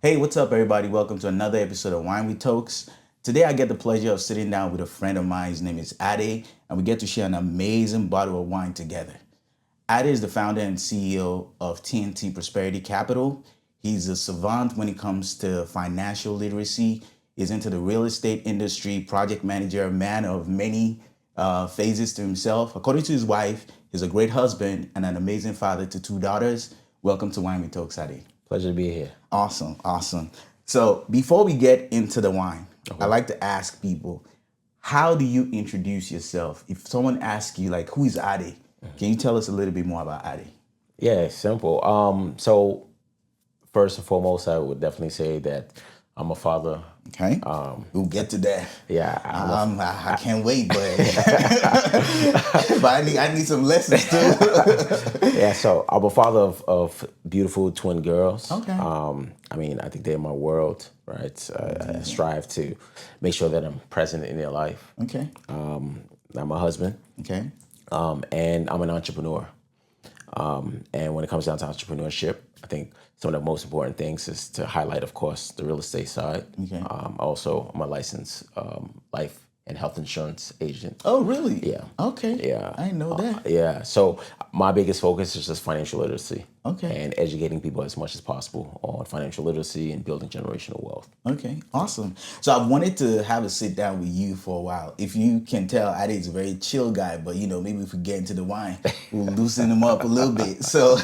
Hey, what's up, everybody? Welcome to another episode of Wine with Tokes. Today, I get the pleasure of sitting down with a friend of mine. His name is Ade, and we get to share an amazing bottle of wine together. Ade is the founder and CEO of TnT Prosperity Capital. He's a savant when it comes to financial literacy. He's into the real estate industry, project manager, man of many phases to himself. According to his wife, he's a great husband and an amazing father to two daughters. Welcome to Wine with Tokes, Ade. Pleasure to be here. Awesome, awesome. So before we get into the wine, I like to ask people, how do you introduce yourself? If someone asks you, like, who is Ade? Can you tell us a little bit more about Ade? Yeah, it's simple. So first and foremost, I would definitely say that I'm a father. Okay, we'll get to that. Yeah, I can't wait, but but I need some lessons too. yeah. So I'm a father of beautiful twin girls. Okay. I think they're my world, right? I strive to make sure that I'm present in their life. Okay. I'm a husband, Okay. and I'm an entrepreneur. And when it comes down to entrepreneurship, I think some of the most important things is to highlight, of course, the real estate side. Okay. Also, I'm a licensed life and health insurance agent. Oh, really? Yeah. Okay. Yeah. I didn't know that. Yeah. So my biggest focus is just financial literacy. Okay. And educating people as much as possible on financial literacy and building generational wealth. Okay, awesome. So I've wanted to have a sit down with you for a while. If you can tell, Ade's a very chill guy, but maybe if we get into the wine, we'll loosen him up a little bit. So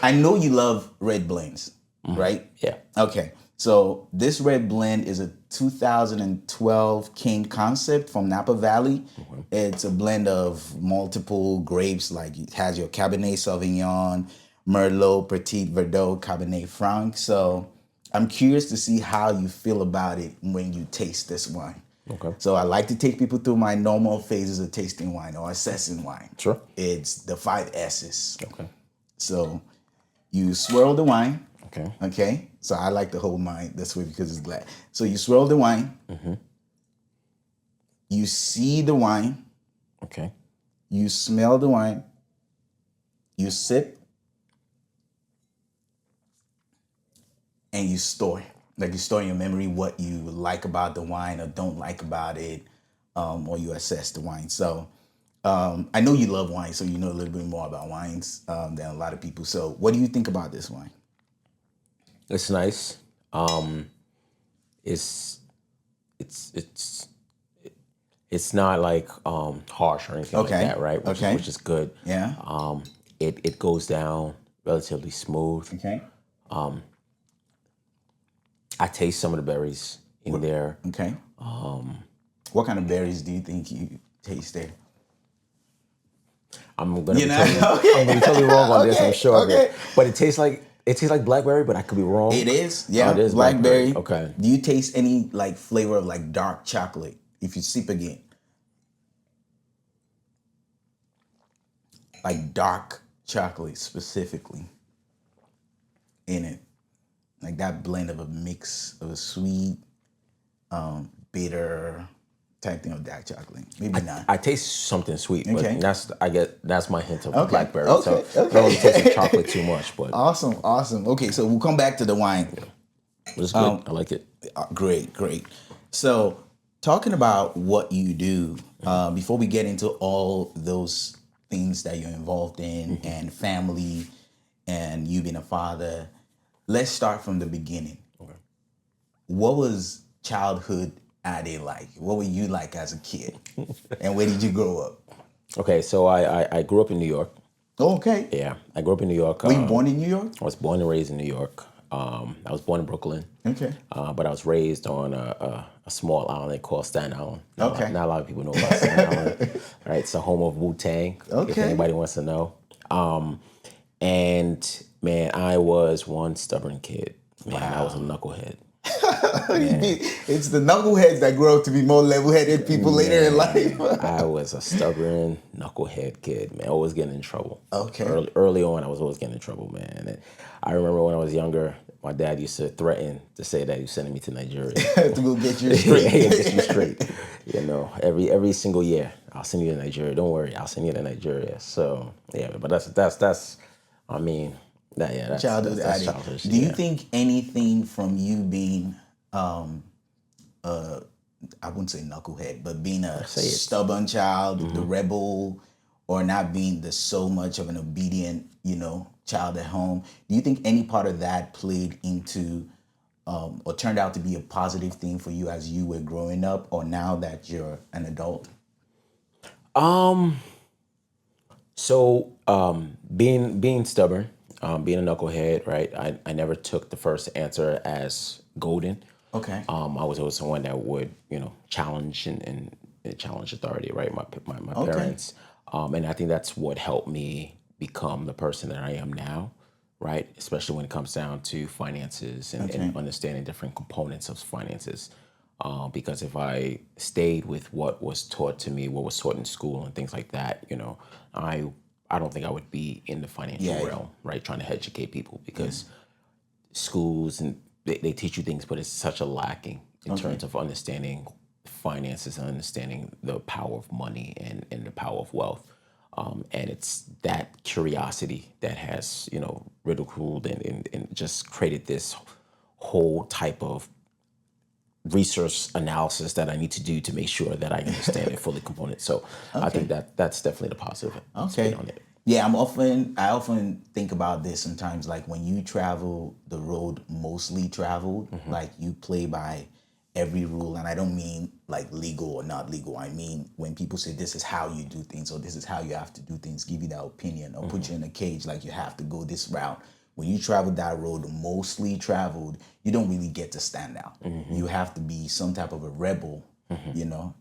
I know you love red blends, right? Yeah. Okay. So this red blend is a 2012 King concept from Napa Valley. It's a blend of multiple grapes, like it has your Cabernet Sauvignon, Merlot, Petit Verdot, Cabernet Franc. So I'm curious to see how you feel about it when you taste this wine. Okay. So I like to take people through my normal phases of tasting wine or assessing wine. Sure. It's the 5 S's. Okay. So you swirl the wine. Okay. Okay. So I like to hold mine this way because it's black. So you swirl the wine. You see the wine. Okay. You smell the wine. You sip. And you store. Like you store in your memory what you like about the wine or don't like about it, or you assess the wine. So I know you love wine, so you know a little bit more about wines than a lot of people. So what do you think about this wine? It's nice. It's it's it's it's not like harsh or anything like Okay. that, right? Okay. Which is good. Yeah. It goes down relatively smooth. Okay. I taste some of the berries in there. Okay. What kind of berries do you think you taste there? I'm gonna You be know? I'm gonna be totally wrong on this. I'm sure of Okay. it, but it tastes like blackberry, but I could be wrong. It is. Yeah. it is Blackberry. blackberry. Okay. Do you taste any like flavor of like dark chocolate if you sip again? Like dark chocolate specifically in it. Like that blend of a mix of a sweet, bitter type thing of dark chocolate. Maybe not. I taste something sweet, but Okay. that's my hint of Okay, blackberry. okay, So I don't really taste the chocolate too much, but Awesome, awesome. Okay, so we'll come back to the wine. it's good. I like it. Great, great. So talking about what you do, before we get into all those things that you're involved in and family and you being a father, let's start from the beginning. Okay. What was childhood Ade like? What were you like as a kid? And where did you grow up? Okay, so I grew up in New York. Okay. Yeah, I grew up in New York. Were you born in New York? I was born and raised in New York. I was born in Brooklyn. Okay. But I was raised on a small island called Staten Island. Okay. Not a lot of people know about Staten Island. Right, it's the home of Wu-Tang, if Okay. anybody wants to know. And man, I was one stubborn kid. Man, I was a knucklehead. It's the knuckleheads that grow up to be more level-headed people later in life. I was a stubborn knucklehead kid, man. Always getting in trouble. Okay. Early on, I was always getting in trouble, man. And I remember when I was younger, my dad used to threaten to say that he was sending me to Nigeria. To go get you straight. Yeah, get you straight. Every single year, I'll send you to Nigeria. Don't worry, I'll send you to Nigeria. So yeah, but that's. I mean, That yeah, Childhood that's addict. childish. Do you Yeah. think anything from you being, uh, I wouldn't say knucklehead, but being a Say it. stubborn child, the rebel, or not being the so much of an obedient, child at home, do you think any part of that played into, or turned out to be a positive thing for you as you were growing up, or now that you're an adult? Um. Being stubborn, being a knucklehead, right? I never took the first answer as golden. Okay. I was always someone that would, challenge and challenge authority, right? My Okay. parents, and I think that's what helped me become the person that I am now, right? Especially when it comes down to finances and Okay. understanding different components of finances. Because if I stayed with what was taught to me, what was taught in school and things like that, I I don't think I would be in the financial Yeah. realm, right? Trying to educate people Yeah. because schools and they teach you things, but it's such a lacking in Okay. terms of understanding finances and understanding the power of money and the power of wealth. And it's that curiosity that has, ridiculed and just created this whole type of research analysis that I need to do to make sure that I understand it fully component. So I think Okay. that that's definitely the positive spin Okay. on it. Yeah, I often think about this sometimes, like when you travel the road mostly traveled, like you play by every rule. And I don't mean like legal or not legal. I mean when people say this is how you do things or this is how you have to do things, give you that opinion or put you in a cage like you have to go this route. When you travel that road mostly traveled, you don't really get to stand out. You have to be some type of a rebel.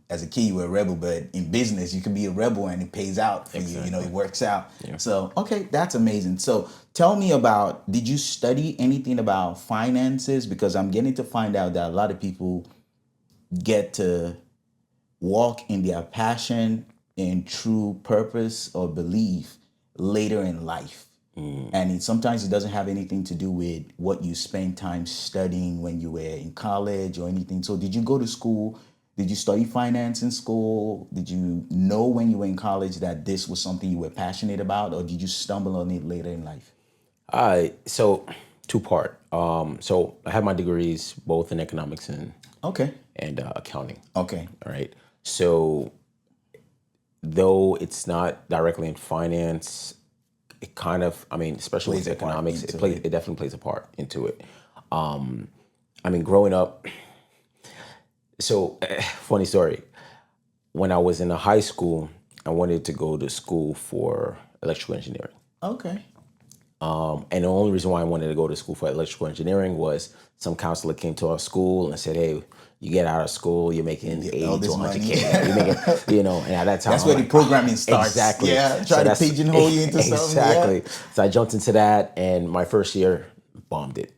As a kid you were a rebel, but in business you can be a rebel and it pays out for you. It Exactly. works out. Yeah. So okay, that's amazing. So tell me about, did you study anything about finances? Because I'm getting to find out that a lot of people get to walk in their passion and true purpose or belief later in life. And sometimes it doesn't have anything to do with what you spend time studying when you were in college or anything. So did you go to school? Did you study finance in school? Did you know when you were in college that this was something you were passionate about, or did you stumble on it later in life? So two part. So I have my degrees both in economics Okay. and accounting. Okay. All right. So though it's not directly in finance, it kind of, I mean, especially Plays with a part economics, into it. it definitely plays a part into it. I mean, growing up, so funny story. When I was in a high school, I wanted to go to school for electrical engineering. Okay. And the only reason why I wanted to go to school for electrical engineering was some counselor came to our school and said, "Hey, you get out of school, you're You making get all 80 to this money. 100K. You're making, and at that time That's I'm where the like, oh, programming starts. exactly. Yeah. Try So to that's pigeonhole you into something. Yeah. exactly. So I jumped into that, and my first year bombed it.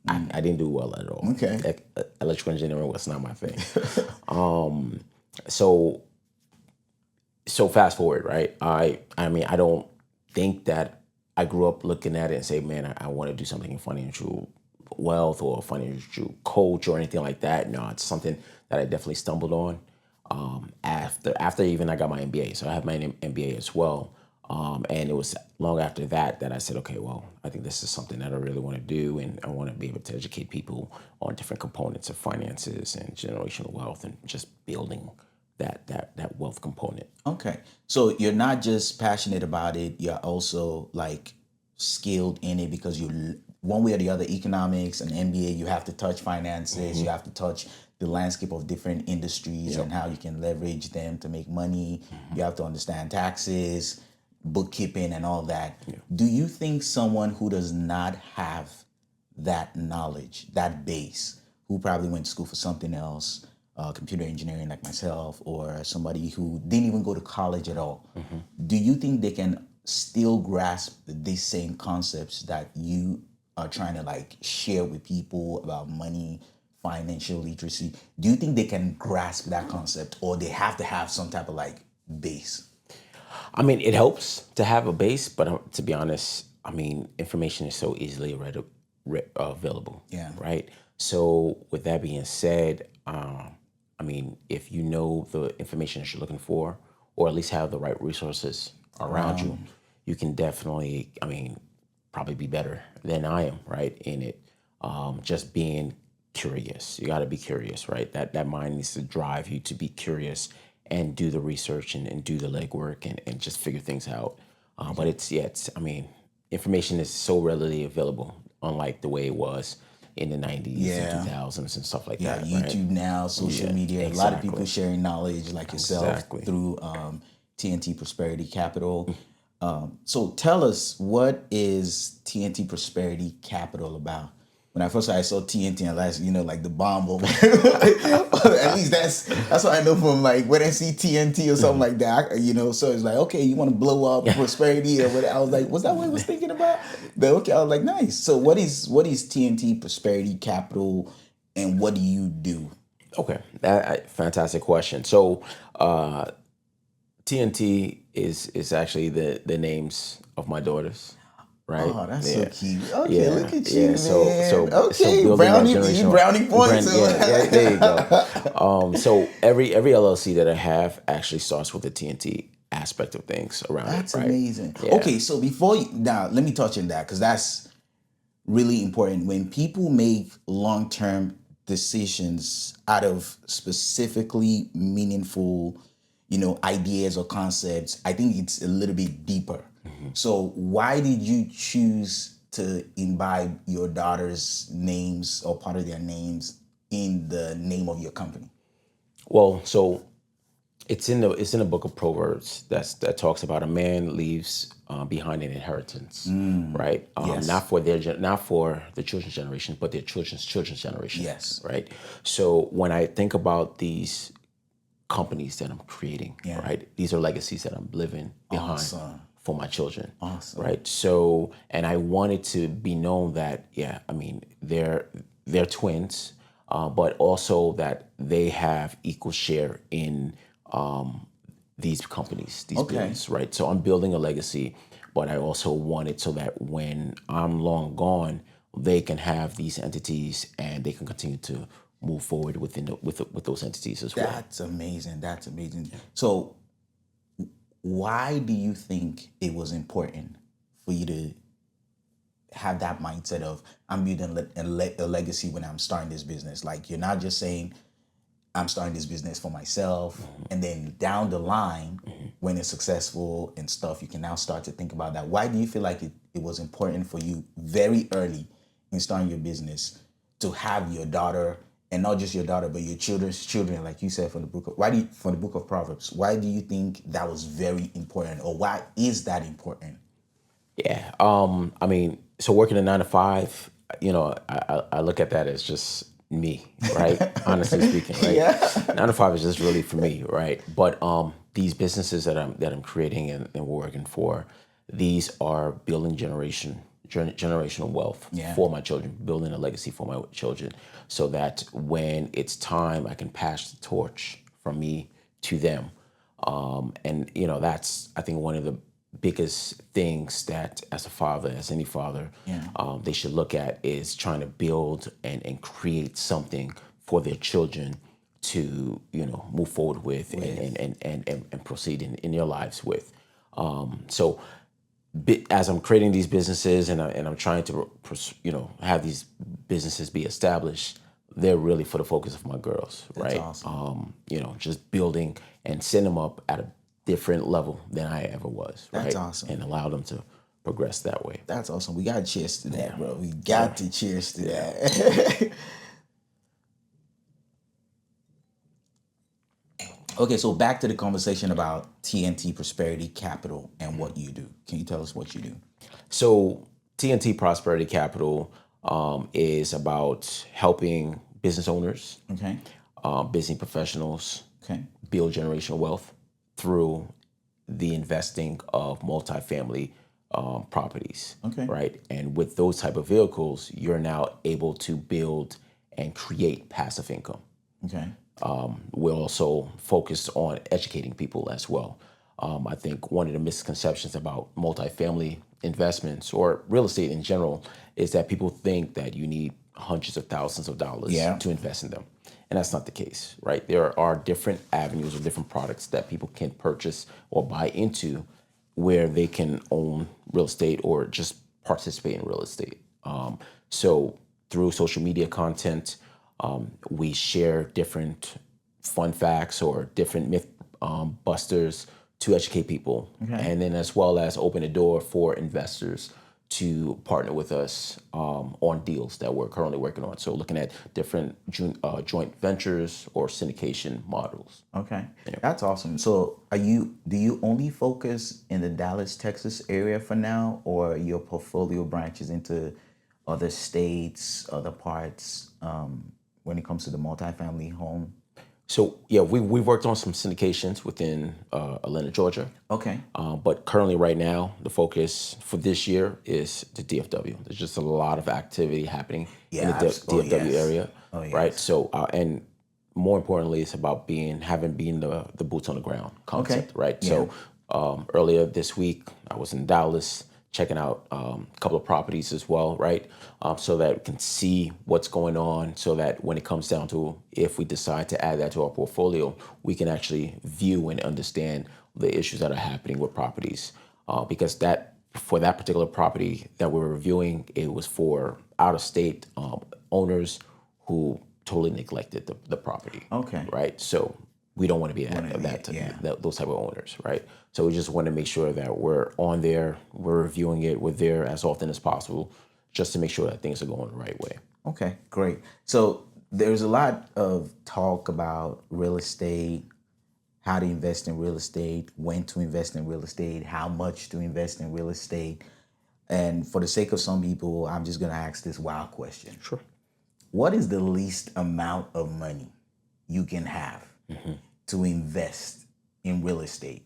I didn't do well at all. Okay. Electrical engineering was not my thing. So fast forward, right? I mean, I don't think that I grew up looking at it and say, man, I want to do something in financial wealth or financial coach or anything like that. No, it's something that I definitely stumbled on after even I got my MBA. So I have my MBA as well. And it was long after that that I said, okay, well, I think this is something that I really want to do, and I want to be able to educate people on different components of finances and generational wealth, and just building that wealth component. Okay. So you're not just passionate about it, you're also like skilled in it because you, one way or the other, economics and MBA, you have to touch finances, you have to touch the landscape of different industries Yep. and how you can leverage them to make money. You have to understand taxes, bookkeeping, and all that. Do you think someone who does not have that knowledge, that base, who probably went to school for something else, computer engineering like myself, or somebody who didn't even go to college at all, do you think they can still grasp these same concepts that you are trying to like share with people about money, financial literacy? Do you think they can grasp that concept, or they have to have some type of like base? I mean, it helps to have a base, but to be honest, I mean, information is so easily available, Yeah. right? So, with that being said, I mean, if you know the information that you're looking for, or at least have the right resources around you, you can definitely, I mean, probably be better than I am, right, in it. Just being curious. You got to be curious, right? That mind needs to drive you to be curious and do the research and do the legwork and just figure things out. But I mean, information is so readily available, unlike the way it was in the 90s and Yeah. 2000s and stuff like Yeah, that, right? YouTube now, social Yeah, media, a lot of people exactly. sharing knowledge like yourself Exactly. through TNT Prosperity Capital. So tell us, what is TNT Prosperity Capital about? When I first I saw TNT, and last, like the bomb bomb. At least that's what I know from, like, when I see TNT or something like that. So it's like, okay, you want to blow up prosperity or what? I was like, was that what I was thinking about? But okay, I was like, nice. So what is TNT Prosperity Capital, and what do you do? Okay, fantastic question. So, TNT is actually the names of my daughters, right? Oh, that's so Yeah, cute. Okay, yeah, look at you, yeah. So man. so Okay, building that brownie, you generational brownie points. brand, yeah, yeah. There you go. So every LLC that I have actually starts with the TNT aspect of things around it, That's right? amazing. Yeah. Okay, so now let me touch on that, because that's really important. When people make long-term decisions out of specifically meaningful, ideas or concepts, I think it's a little bit deeper. So why did you choose to imbibe your daughter's names or part of their names in the name of your company? Well, so it's in the book of Proverbs that talks about a man leaves behind an inheritance, right? Yes. Not for the children's generation, but their children's generation, Yes. right? So when I think about these companies that I'm creating, Yeah. right? These are legacies that I'm living behind Awesome. for my children, Awesome. right? So, and I want it to be known that, yeah, I mean, they're twins, but also that they have equal share in these companies, these Okay. buildings, right? So I'm building a legacy, but I also want it so that when I'm long gone, they can have these entities and they can continue to move forward with those entities as well. That's amazing. That's amazing. So why do you think it was important for you to have that mindset of, I'm building a legacy when I'm starting this business? Like, you're not just saying, I'm starting this business for myself, and then down the line, when it's successful and stuff, you can now start to think about that. Why do you feel like it was important for you very early in starting your business to have your daughter, and not just your daughter, but your children's children, like you said, from the book of Proverbs? Why do you think that was very important, or why is that important? Yeah. I mean, so working a 9 to 5, I look at that as just me, right? Honestly speaking, right? Yeah. 9 to 5 is just really for me, right? But these businesses that I'm creating and working for, these are building generational wealth Yeah. for my children, building a legacy for my children, so that when it's time, I can pass the torch from me to them. And that's, I think, one of the biggest things that, as a father, as any father, Yeah. they should look at is trying to build and create something for their children to move forward with and proceed in their lives with. So as I'm creating these businesses and I'm trying to have these businesses be established, they're really for the focus of my girls, That's right? awesome. Just building and setting them up at a different level than I ever was, That's right? awesome. And allow them to progress that way. That's awesome. We got to cheers to that, Yeah. bro. We got to cheers to Yeah. that. Okay, so back to the conversation about TNT Prosperity Capital and what you do. Can you tell us what you do? So TNT Prosperity Capital is about helping business owners, Okay. business professionals Okay. build generational wealth through the investing of multifamily properties, Okay. right? And with those type of vehicles, you're now able to build and create passive income. Okay. We're also focused on educating people as well. I think one of the misconceptions about multifamily investments or real estate in general is that people think that you need hundreds of thousands of dollars Yeah. to invest in them. And that's not the case, right? There are different avenues or different products that people can purchase or buy into where they can own real estate or just participate in real estate. So through social media content, we share different fun facts or different myth busters to educate people, and then as well as open a door for investors to partner with us on deals that we're currently working on. So looking at different joint ventures or syndication models. Okay, that's awesome. So, do you only focus in the Dallas, Texas area for now, or your portfolio branches into other states, other parts, when it comes to the multifamily home? So yeah, we've worked on some syndications within Atlanta, Georgia. Okay. But currently, right now, the focus for this year is the DFW. There's just a lot of activity happening in the Yeah. Oh DFW yes. area, Oh right? yes. So, and more importantly, it's about having the boots on the ground concept, right? Yeah. So, earlier this week, I was in Dallas checking out a couple of properties as well, right? So that we can see what's going on, so that when it comes down to if we decide to add that to our portfolio, we can actually view and understand the issues that are happening with properties. Because for that particular property that we were reviewing, it was for out of state owners who totally neglected the property. Okay. Right. So we don't want to be those type of owners, right? So we just want to make sure that we're on there, we're reviewing it, we're there as often as possible, just to make sure that things are going the right way. Okay, great. So there's a lot of talk about real estate, how to invest in real estate, when to invest in real estate, how much to invest in real estate. And for the sake of some people, I'm just going to ask this wild question. Sure. What is the least amount of money you can have to invest in real estate,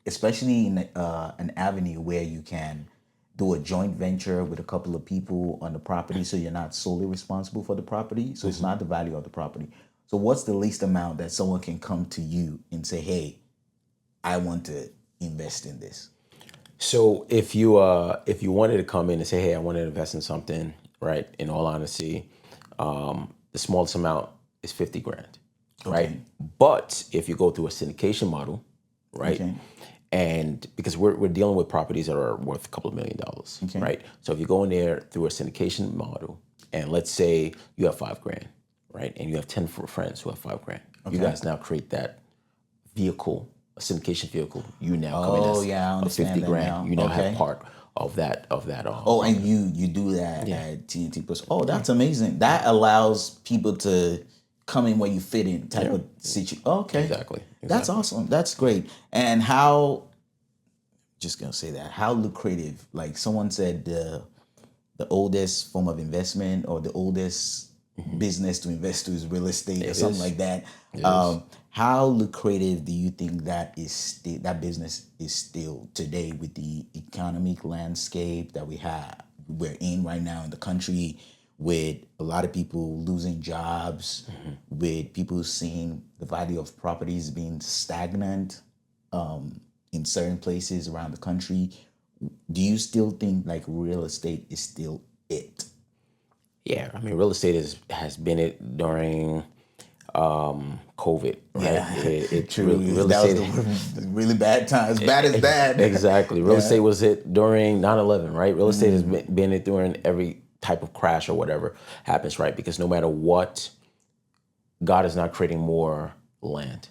especially in an avenue where you can do a joint venture with a couple of people on the property, so you're not solely responsible for the property, so it's not the value of the property. So what's the least amount that someone can come to you and say, hey, I want to invest in this? So if you wanted to come in and say, hey, I want to invest in something, right? In all honesty, the smallest amount is 50 grand, right? But if you go through a syndication model, right? Okay. And because we're dealing with properties that are worth a couple of $1 million, right? So if you go in there through a syndication model, and let's say you have 5 grand, right? And you have 10 friends who have 5 grand. You guys now create that vehicle, a syndication vehicle. You now come in I as understand 50 that grand. now. You now have part of that. Oh, and you do that at TnT Plus. Oh, that's amazing. That allows people to come in where you fit in type of situation. Okay. Exactly. That's awesome. That's great. And how, just gonna say that, how lucrative, like someone said, the oldest form of investment or the oldest business to invest to is real estate or something like that. How lucrative do you think that that business is still today with the economic landscape that we're in right now in the country, with a lot of people losing jobs, with people seeing the value of properties being stagnant in certain places around the country? Do you still think like real estate is still it? Yeah, I mean, real estate has been it during COVID, right? Yeah, true. Real That estate, was the really bad times. Bad as bad. exactly. Real estate was it during 9/11, right? Real estate has been it during every type of crash or whatever happens, right? Because no matter what, God is not creating more land,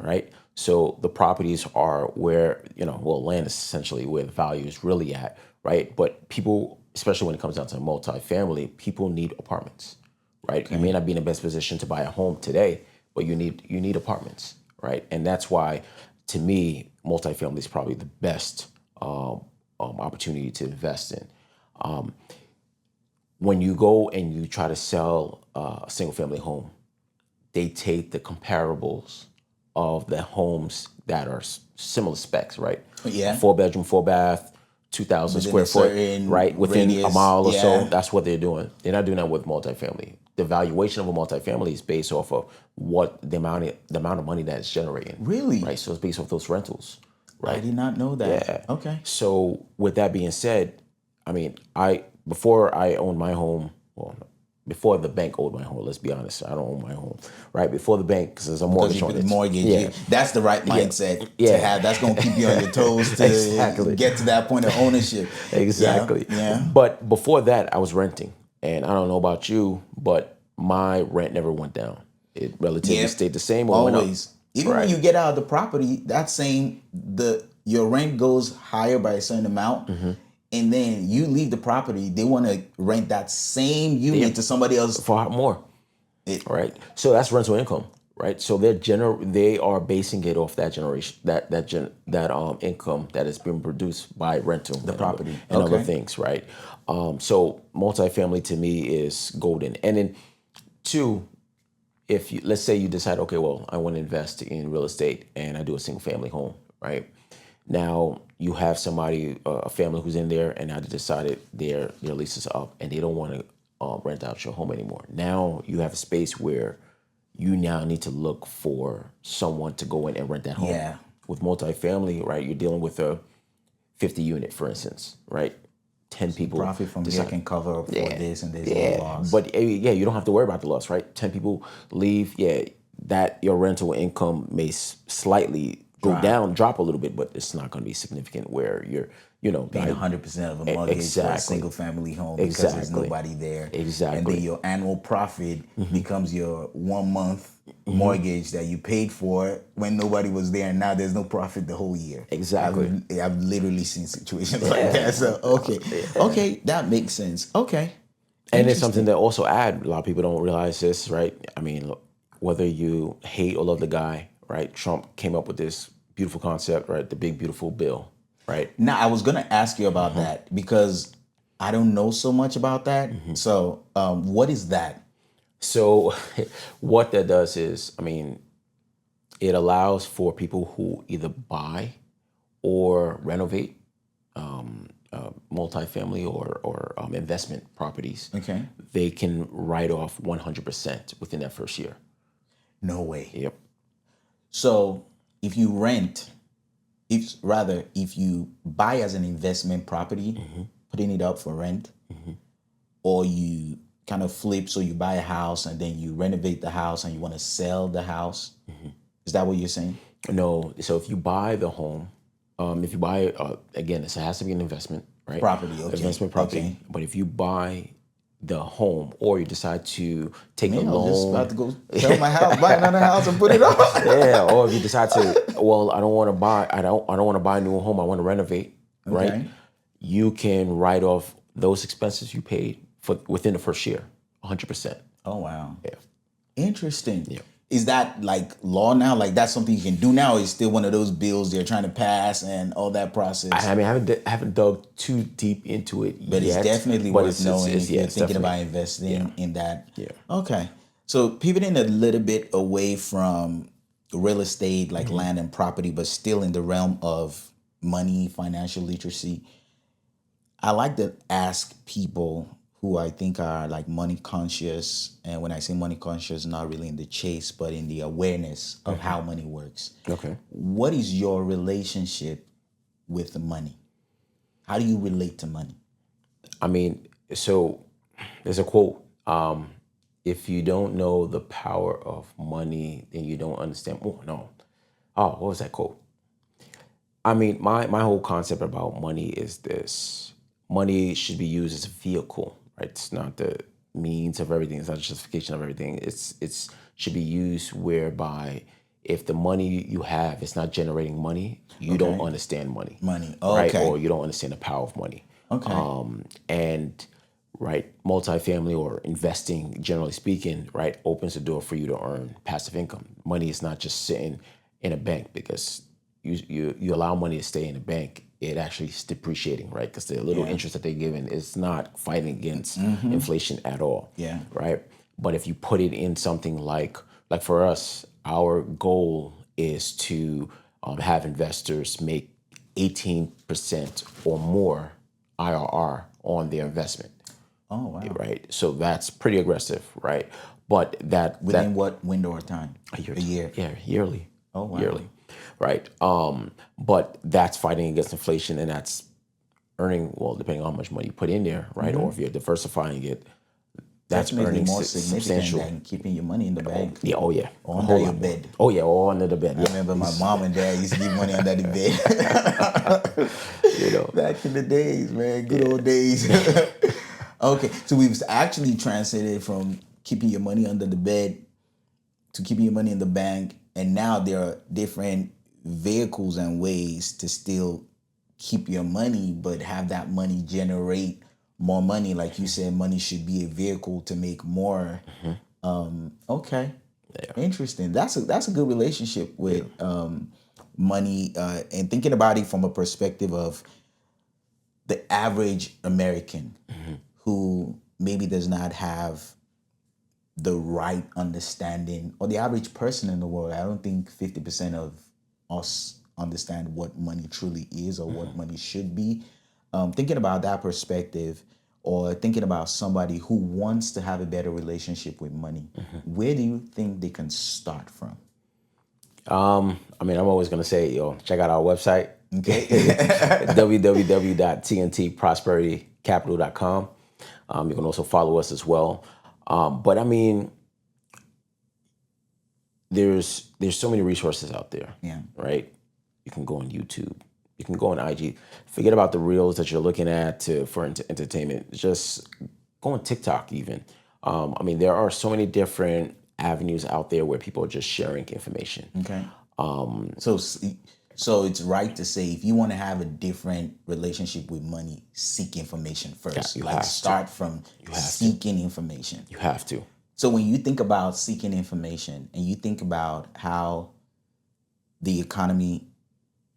right? So the properties are where, land is essentially where the value is really at, right? But people, especially when it comes down to multifamily, people need apartments, right? You may not be in the best position to buy a home today, but you need apartments, right? And that's why, to me, multifamily is probably the best opportunity to invest in. When you go and you try to sell a single family home, they take the comparables of the homes that are similar specs, right? Yeah. 4 bedroom, 4 bath, 2,000 Within square a foot, certain right? Within a radius, mile or so. yeah. That's what they're doing. They're not doing that with multifamily. The valuation of a multifamily is based off of what the amount of money that it's generating. Really? Right. So it's based off those rentals. Right. I did not know that. Yeah. Okay. So with that being said, I mean, before I owned my home, well, before the bank owed my home. Let's be honest, I don't own my home, right? Before the bank, because there's a Because mortgage you on put the it. mortgage, Yeah, that's the right yeah, mindset to yeah. have. That's going to keep you on your toes to Exactly. get to that point of ownership. Yeah, Exactly. yeah, But before that, I was renting, and I don't know about you, but my rent never went down. It relatively yep. stayed the same or went up. Always. Even when Right. you get out of the property, that same the your rent goes higher by a certain amount, and then you leave the property, they want to rent that same Yeah. unit to somebody else. For more. It, Right. So that's rental income, right? So they are basing it off that generation that income that has been produced by rental the property. and other Okay. things, right? So multifamily to me is golden. And then two, if you, let's say you decide, okay, well, I want to invest in real estate and I do a single family home, right? Now you have somebody, a family who's in there, and now they decided their lease is up and they don't want to rent out your home anymore. Now you have a space where you now need to look for someone to go in and rent that home. Yeah. With multifamily, right? You're dealing with a 50 unit, for instance, right? 10 people Profit from here decide. can cover up for this and there's no Yeah, loss. but yeah, you don't have to worry about the loss, right? 10 people leave, yeah, that your rental income may slightly go down, drop a little bit, but it's not going to be significant where you're, Paying like, 100% of a mortgage for a exactly, single family home because there's exactly, nobody there. And exactly, then your annual profit becomes your 1 month mortgage that you paid for when nobody was there, and now there's no profit the whole year. exactly. I've literally seen situations like that. So okay, that makes sense. Okay, And it's something interesting. that also add, a lot of people don't realize this, right? I mean, look, whether you hate or love the guy, right? Trump came up with this beautiful concept, right? The big beautiful bill, right? Now I was gonna ask you about that because I don't know so much about that. So what is that? So what that does is, I mean, it allows for people who either buy or renovate multifamily or investment properties. Okay. They can write off 100% within that first year. No way. Yep. So if you rent, if you buy as an investment property, putting it up for rent, or you kind of flip, so you buy a house and then you renovate the house and you want to sell the house, is that what you're saying? No, so if you buy the home, if you buy, again, it has to be an investment, right? Property, okay. Investment property. Okay. But if you buy the home or you decide to take a Man, I was just loan, about to go sell my house, buy another house, and put it on. yeah, or if you decide to, well, I don't want to buy a new home, I want to renovate, right? Okay. You can write off those expenses you paid for within the first year, 100%. Oh wow, Yeah. interesting. Yeah. Is that like law now? Like that's something you can do now? Or is still one of those bills they're trying to pass and all that process? I mean, I haven't dug too deep into it But yet. it's definitely but worth knowing if yeah, you're it's thinking definitely- about investing in that. Yeah. Okay. So pivoting a little bit away from real estate, like land and property, but still in the realm of money, financial literacy. I like to ask people who I think are like money conscious. And when I say money conscious, not really in the chase, but in the awareness of how money works. Okay. What is your relationship with the money? How do you relate to money? I mean, so there's a quote. If you don't know the power of money, then you don't understand. Oh no. Oh, what was that quote? I mean, my whole concept about money is this: money should be used as a vehicle, right? It's not the means of everything. It's not the justification of everything. It's should be used whereby if the money you have is not generating money, you don't Okay. understand money, Money. right? Okay. Or you don't understand the power of money. Okay. And right, multifamily or investing, generally speaking, right, opens the door for you to earn passive income. Money is not just sitting in a bank because you allow money to stay in a bank. It actually is depreciating, right? Because the little interest that they're giving is not fighting against inflation at all. Yeah. Right. But if you put it in something like for us, our goal is to have investors make 18% or more IRR on their investment, Oh wow. right? So that's pretty aggressive, right? But Within what window of time? a year, A year. yeah, yearly, Oh wow. yearly, right? But that's fighting against inflation, and that's earning, well, depending on how much money you put in there, right? Or if you're diversifying it, that's definitely earning more significant substantial. than keeping your money in the bank Yeah, oh yeah, or a under whole your lot more. bed. Oh yeah, all under the bed. I Yeah, remember my mom and dad used to leave money under the bed. you know. Back in the days, man, good old days. Okay, so we've actually transited from keeping your money under the bed to keeping your money in the bank, and now there are different vehicles and ways to still keep your money, but have that money generate more money. Like you said, money should be a vehicle to make more. Okay, interesting. That's a good relationship with money, and thinking about it from a perspective of the average American who maybe does not have the right understanding, or the average person in the world. I don't think 50% of us understand what money truly is or what money should be. Thinking about that perspective, or thinking about somebody who wants to have a better relationship with money, where do you think they can start from? I mean, I'm always gonna say, yo, check out our website, Okay. www.tntprosperitycapital.com. You can also follow us as well. But I mean, there's so many resources out there, Yeah. right? You can go on YouTube, you can go on IG. Forget about the reels that you're looking at for entertainment. Just go on TikTok even. I mean, there are so many different avenues out there where people are just sharing information. Okay. So so it's right to say, if you want to have a different relationship with money, seek information first. you Like, have to. start from have to. seeking information. You have to. So when you think about seeking information, and you think about how the economy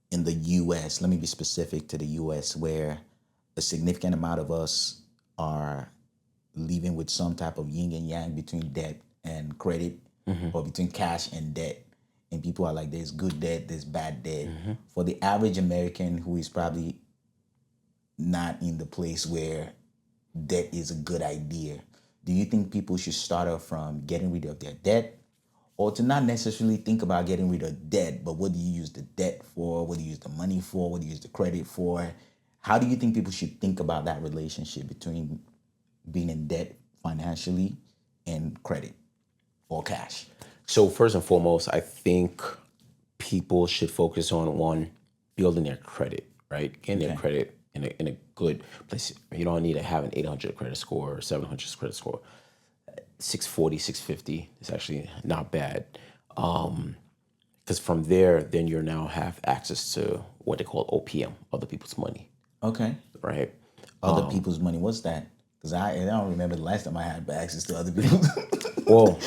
in the US, let me be specific to the US, where a significant amount of us are living with some type of yin and yang between debt and credit, or between cash and debt. And people are like, there's good debt, there's bad debt. For the average American who is probably not in the place where debt is a good idea, do you think people should start off from getting rid of their debt, or to not necessarily think about getting rid of debt, but what do you use the debt for? What do you use the money for? What do you use the credit for? How do you think people should think about that relationship between being in debt financially and credit or cash? So first and foremost, I think people should focus on one, building their credit, right? Getting their credit in a good place. You don't need to have an 800 credit score or 700 credit score. 640, 650 is actually not bad. Because from there, then you now have access to what they call OPM, other people's money, Okay. right? Other people's money. What's that? Because I don't remember the last time I had access to other people's. Well,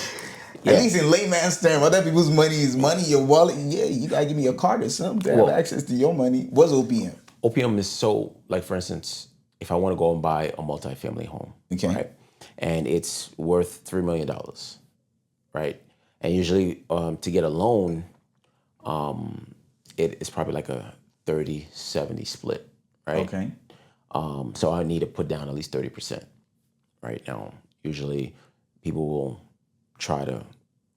At yeah. least in layman's term, other people's money is money, your wallet. Yeah, you gotta give me a card or something to have Well, access to your money. What's OPM? OPM is so, like, for instance, if I want to go and buy a multifamily home, Okay. right, and it's worth $3 million, right, and usually to get a loan, it is probably like a 30-70 split, right? Okay. So I need to put down at least 30%, right? Now, usually people will try to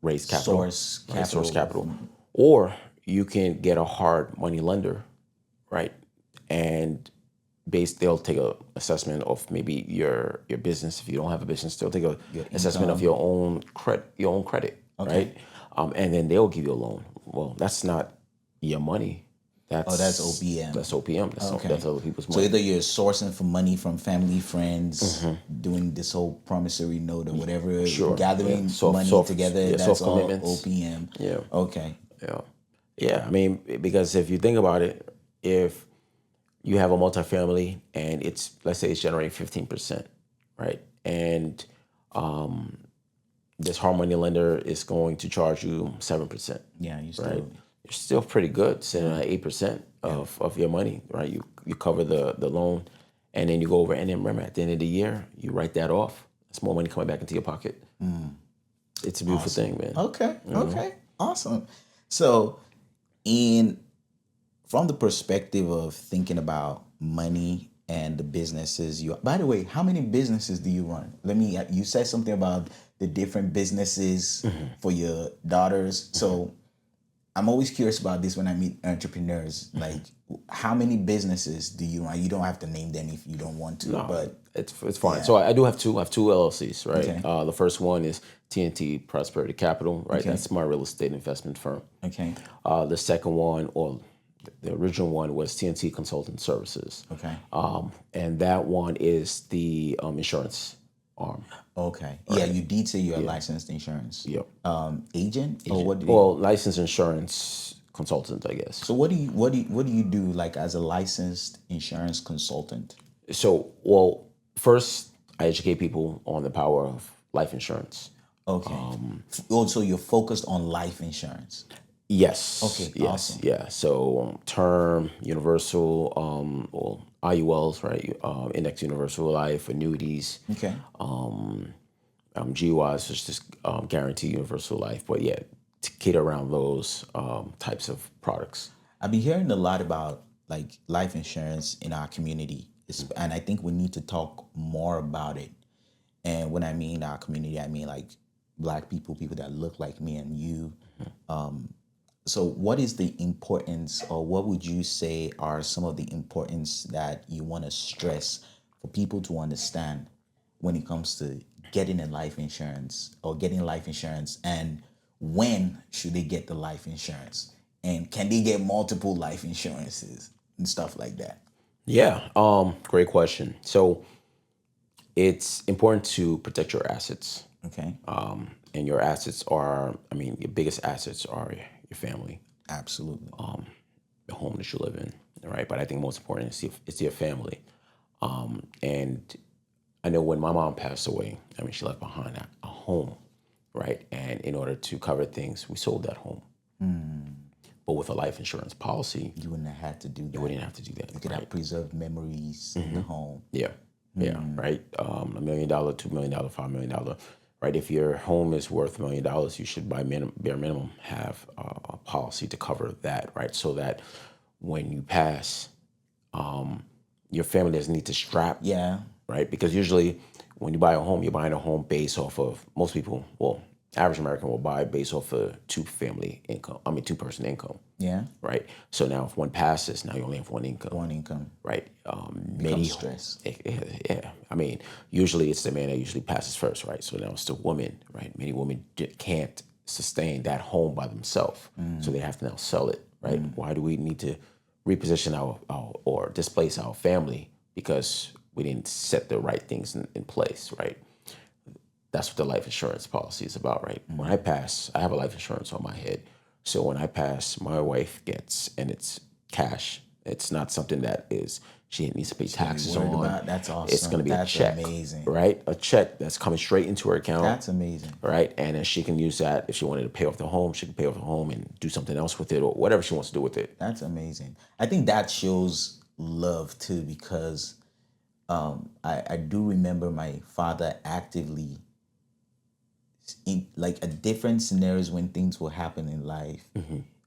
raise capital, Source right? Source capital. capital, or you can get a hard money lender, right? And they'll take a assessment of maybe your business. If you don't have a business, they'll take a assessment of your own credit, right? And then they'll give you a loan. Well, that's not your money. That's OPM. That's OPM. That's other people's So money. either you're sourcing for money from family, friends, doing this whole promissory note or whatever, Sure. gathering Yeah. money together. Yeah, That's soft all commitments. OPM. Yeah. Okay. Yeah. Yeah. I mean, because if you think about it, if you have a multifamily and let's say it's generating 15%, right? And this hard money lender is going to charge you 7%, Yeah, you still. right? You're still pretty good, sitting at 8% of your money, right? You cover the loan, and then you go over, and then remember, at the end of the year, you write that off. It's more money coming back into your pocket. It's a beautiful thing, man. Okay. Okay. Awesome. So, in from the perspective of thinking about money and the businesses you, by the way, how many businesses do you run? You said something about the different businesses for your daughters. So I'm always curious about this when I meet entrepreneurs. Like, how many businesses do you run? You don't have to name them if you don't want to, No, but it's fine. yeah. So I do have two. I have two LLCs, right? Okay. The first one is TnT Prosperity Capital, right? Okay. That's my real estate investment firm. Okay. The second one, or the original one, was TnT Consultant Services, Okay. and that one is the insurance arm. Okay. Yeah, you did say you're a Yeah. licensed insurance Yep. agent, or Agent. what do you? Well, licensed insurance consultant, I guess. So what do you do like as a licensed insurance consultant? So, well, first I educate people on the power of life insurance. Okay. Also, you're focused on life insurance. Yes, Okay. yes, Awesome. yeah. So term, universal, well, IULs, right? Index universal life, annuities, Okay. GUIs, which is guaranteed universal life. But yeah, to kid around those types of products. I've been hearing a lot about like life insurance in our community, and I think we need to talk more about it. And when I mean our community, I mean like Black people, people that look like me and you. So, what is the importance, or what would you say are some of the importance that you want to stress for people to understand when it comes to getting a life insurance or getting life insurance, and when should they get the life insurance, and can they get multiple life insurances and stuff like that? Yeah, great question. So it's important to protect your assets. Okay, And your assets are, I mean, your biggest assets are your family, absolutely. the home that you live in, right? But I think most important is it's your family. And I know when my mom passed away, I mean, she left behind a home, right? And in order to cover things, we sold that home. But with a life insurance policy, You wouldn't have had to do you that. wouldn't have to do that, You could right? have preserved memories in the home. Yeah, yeah, right. $1 million, $2 million, $5 million, right? If your home is worth $1 million, you should, by bare minimum, have a policy to cover that, right? So that when you pass, your family doesn't need to strap, Yeah, right? Because usually, when you buy a home, you're buying a home based off of, most people, well, average American will buy based off of two-family income. I mean, two-person income, yeah. right? So now, if one passes, now you only have one income, One income right? becomes stress. Yeah. I mean, usually it's the man that usually passes first, right? So now it's the woman, right? Many women can't sustain that home by themselves, so they have to now sell it, right? Why do we need to reposition our or displace our family because we didn't set the right things in place, right? That's what the life insurance policy is about, right? When I pass, I have a life insurance on my head. So when I pass, my wife gets, and it's cash. It's not something that is she needs to pay taxes Worried on. about? That's It's going awesome. to be a That's check, amazing. right? A check that's coming straight into her account, That's amazing. right? And then she can use that if she wanted to pay off the home. She can pay off the home and do something else with it, or whatever she wants to do with it. That's amazing. I think that shows love too, because I do remember my father actively in like a different scenarios when things will happen in life,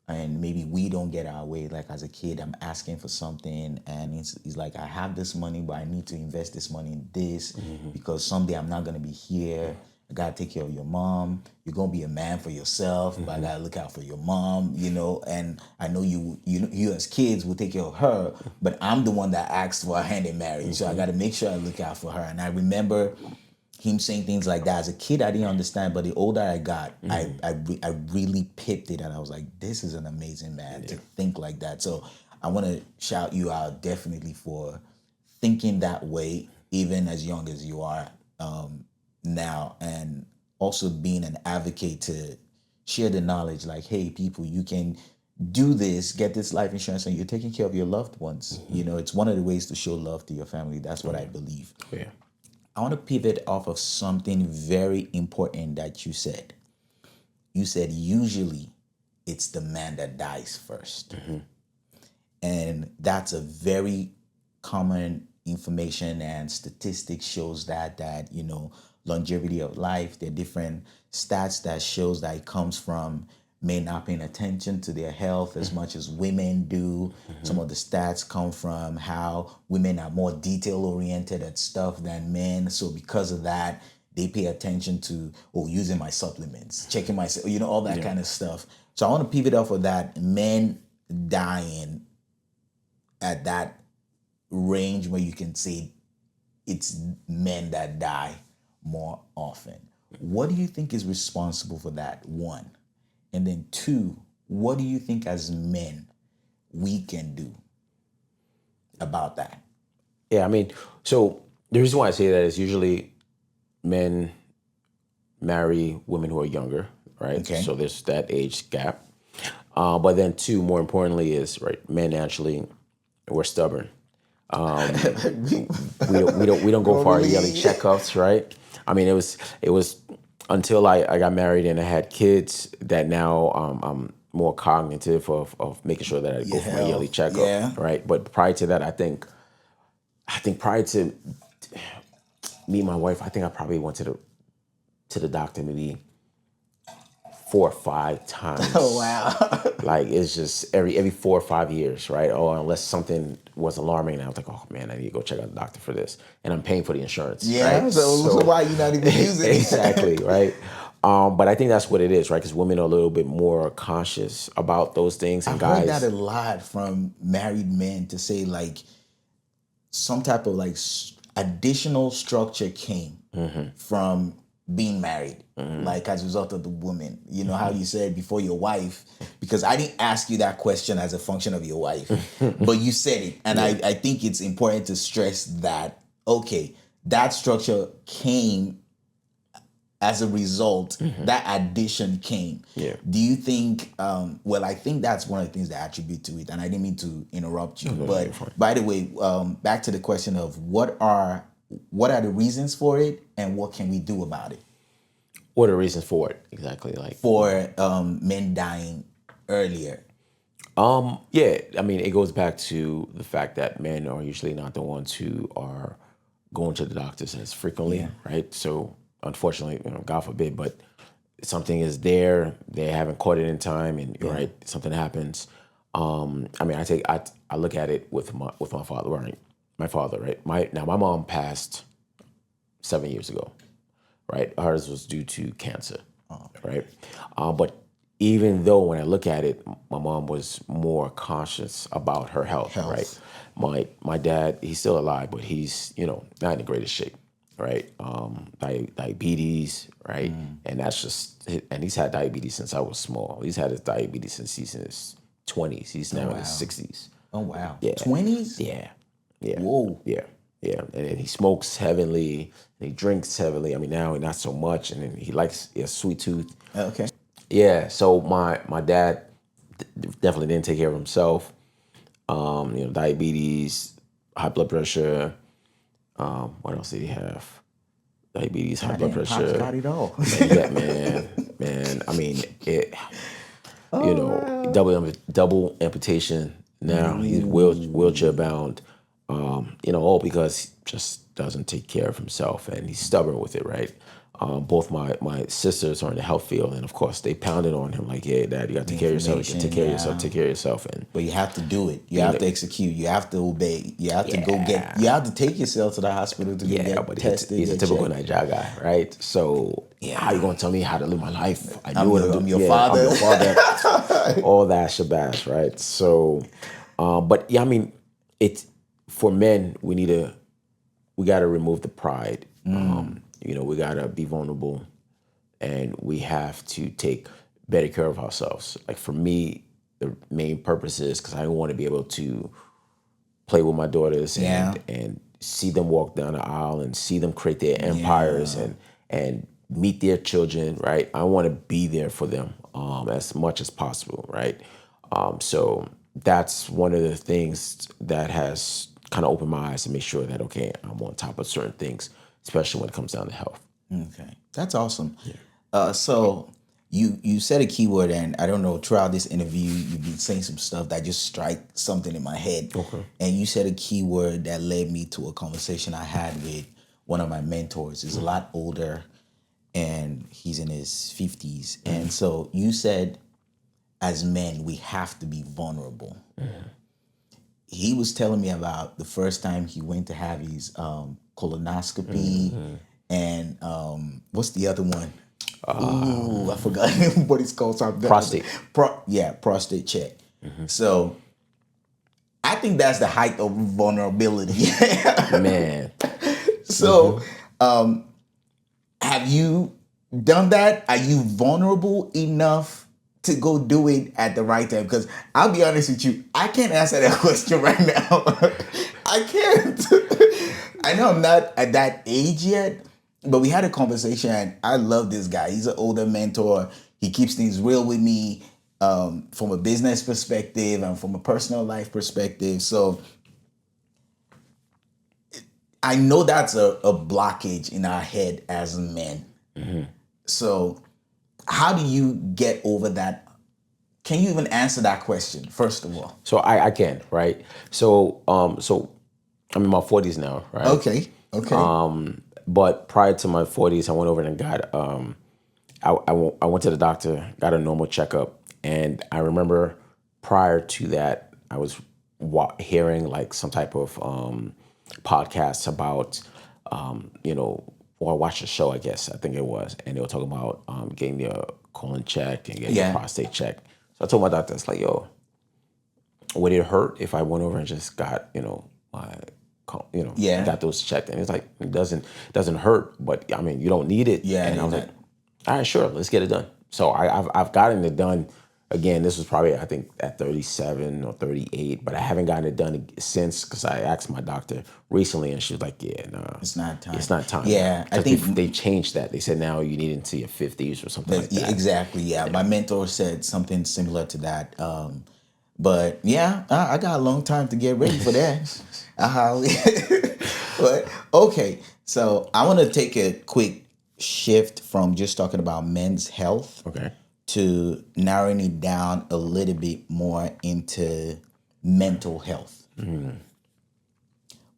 and maybe we don't get our way. Like as a kid, I'm asking for something, and he's like, I have this money, but I need to invest this money in this because someday I'm not gonna be here. I gotta take care of your mom. You're gonna be a man for yourself, but I gotta look out for your mom, you know. And I know you as kids will take care of her, but I'm the one that asked for a hand in marriage, so I gotta make sure I look out for her. And I remember him saying things like that. As a kid, I didn't understand, but the older I got, I really pipped it, and I was like, "This is an amazing man to think like that." So I want to shout you out definitely for thinking that way, even as young as you are now, and also being an advocate to share the knowledge. Like, hey, people, you can do this, get this life insurance, and you're taking care of your loved ones. You know, it's one of the ways to show love to your family. That's what I believe. Yeah. I want to pivot off of something very important that you said. You said usually it's the man that dies 1st. And that's a very common information, and statistics shows that longevity of life, there are different stats that shows that it comes from men not paying attention to their health as much as women do. Some of the stats come from how women are more detail oriented at stuff than men, so because of that they pay attention to, oh, using my supplements, checking my, all that kind of stuff. So I want to pivot off of that men dying at that range where you can say it's men that die more often. What do you think is responsible for that? One. And then two, what do you think as men we can do about that? Yeah, I mean, so the reason why I say that is usually men marry women who are younger, right? Okay. So there's that age gap. But then two, more importantly, is right. Men naturally, we're stubborn. We don't go for our yearly Normally, checkups, right? I mean, it was until I got married and I had kids that now I'm more cognitive of making sure that I your go for my yearly health. checkup, Yeah. right? But prior to that, I think prior to me and my wife, I think I probably went to the doctor maybe 4 or 5 times. Oh wow. Like it's just every 4 or 5 years, right? Or unless something was alarming, and I was like, oh man, I need to go check out the doctor for this, and I'm paying for the insurance, Yeah. right? So why you not even using it? Exactly, right. But I think that's what it is, right? Because women are a little bit more conscious about those things, and I've heard that guys, a lot from married men to say like some type of like additional structure came from being married, like as a result of the woman. You know how you said before your wife, because I didn't ask you that question as a function of your wife, but you said it. And I think it's important to stress that, okay, that structure came as a result, that addition came. Yeah. Do you think, well, I think that's one of the things that attribute to it, and I didn't mean to interrupt you, but by the way, back to the question of what are the reasons for it and what can we do about it what are the reasons for it exactly? Like, for men dying earlier? yeah, I mean, it goes back to the fact that men are usually not the ones who are going to the doctors as frequently, right? So, unfortunately, God forbid, but something is there, they haven't caught it in time, and right, something happens. I mean, I look at it with my father, right? My father, right? My mom passed 7 years ago, right? Hers was due to cancer, right? But even though when I look at it, my mom was more conscious about her health, right? Health. My dad, he's still alive, but he's not in the greatest shape, right? Diabetes, right? And that's just, and he's had diabetes since I was small. He's had his diabetes since he's in his 20s. He's now in his 60s. Oh wow. Yeah. 20s? Yeah. Yeah. Whoa. Yeah. Yeah. And then he smokes heavily. And he drinks heavily. I mean, now not so much. And then he likes a sweet tooth. Okay. Yeah. So my dad definitely didn't take care of himself. Diabetes, high blood pressure. What else did he have? Diabetes, high blood Damn, Pops pressure. got it all. Yeah, man. I mean, double amputation. Now he's wheelchair bound. All because he just doesn't take care of himself and he's stubborn with it, right? Both my sisters are in the health field, and of course they pounded on him like, "Hey, Dad, you got to take care of yourself. You got to take care of yourself. Take care of yourself." And But you have to do it. You have to execute. You have to obey. You have to go get. You have to take yourself to the hospital to get but tested. he's a get typical checked. Niger guy, right? So how you gonna tell me how to live my life? I I'm do what your- I'm I'm doing. your Yeah, I'm father. your father. All that shabash, right? So, but yeah, I mean, it's for men. We got to remove the pride. We got to be vulnerable, and we have to take better care of ourselves. Like for me, the main purpose is because I want to be able to play with my daughters and see them walk down the aisle and see them create their empires and meet their children, right? I want to be there for them as much as possible, right? So that's one of the things that has kind of opened my eyes to make sure that, okay, I'm on top of certain things, especially when it comes down to health. Okay, that's awesome. So you said a keyword, and I don't know. Throughout this interview, you've been saying some stuff that just strike something in my head. Okay. And you said a keyword that led me to a conversation I had with one of my mentors. He's a lot older, and he's in his 50s. And so you said, as men, we have to be vulnerable. He was telling me about the first time he went to have his colonoscopy and what's the other one? Ooh, I forgot what it's called. So Prostate. Prostate check. So I think that's the height of vulnerability. Man. So, have you done that? Are you vulnerable enough to go do it at the right time? Because I'll be honest with you, I can't answer that question right now. I can't. I know I'm not at that age yet, but we had a conversation. And I love this guy. He's an older mentor. He keeps things real with me, from a business perspective and from a personal life perspective. So I know that's a blockage in our head as men. So how do you get over that? Can you even answer that question, first of all? So I can, right? So I'm in my 40s now, right? Okay. Okay. But prior to my 40s, I went over and got I went to the doctor, got a normal checkup, and I remember prior to that, I was hearing like some type of podcasts about or I watched a show, I guess I think it was, and they were talking about getting your colon checked and getting your Yeah. prostate checked. So I told my doctor, it's like, yo, would it hurt if I went over and just got my Yeah. got those checked? And it's like it doesn't hurt, but I mean you don't need it. Yeah, And I was you're like, not- all right, sure, let's get it done. So I've gotten it done. Again, this was probably I think at 37 or 38, but I haven't gotten it done since because I asked my doctor recently, and she was like, "Yeah, no, It's not time. it's not time." Yeah, I Because think they changed that. They said now you need it into your 50s or something like yeah, that. exactly. Yeah, my mentor said something similar to that. But yeah, I got a long time to get ready for that. But okay, so I want to take a quick shift from just talking about men's health Okay. to narrowing it down a little bit more into mental health.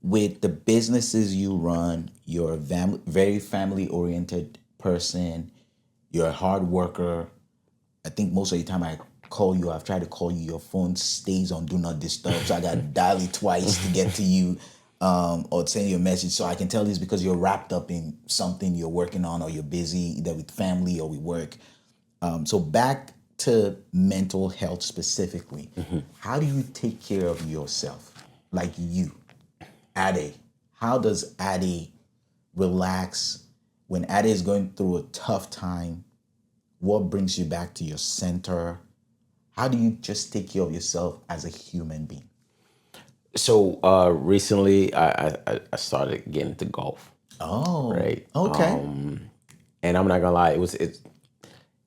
With the businesses you run, you're a very family oriented person, you're a hard worker. I think most of the time I call you, I've tried to call you, your phone stays on do not disturb. So I got to dial it twice to get to you, or send you a message. So I can tell this because you're wrapped up in something you're working on, or you're busy either with family or with work. So back to mental health specifically, how do you take care of yourself? Like you, Ade, how does Ade relax when Ade is going through a tough time? What brings you back to your center? How do you just take care of yourself as a human being? So recently, I started getting into golf, Oh, right? okay. And I'm not gonna lie, it was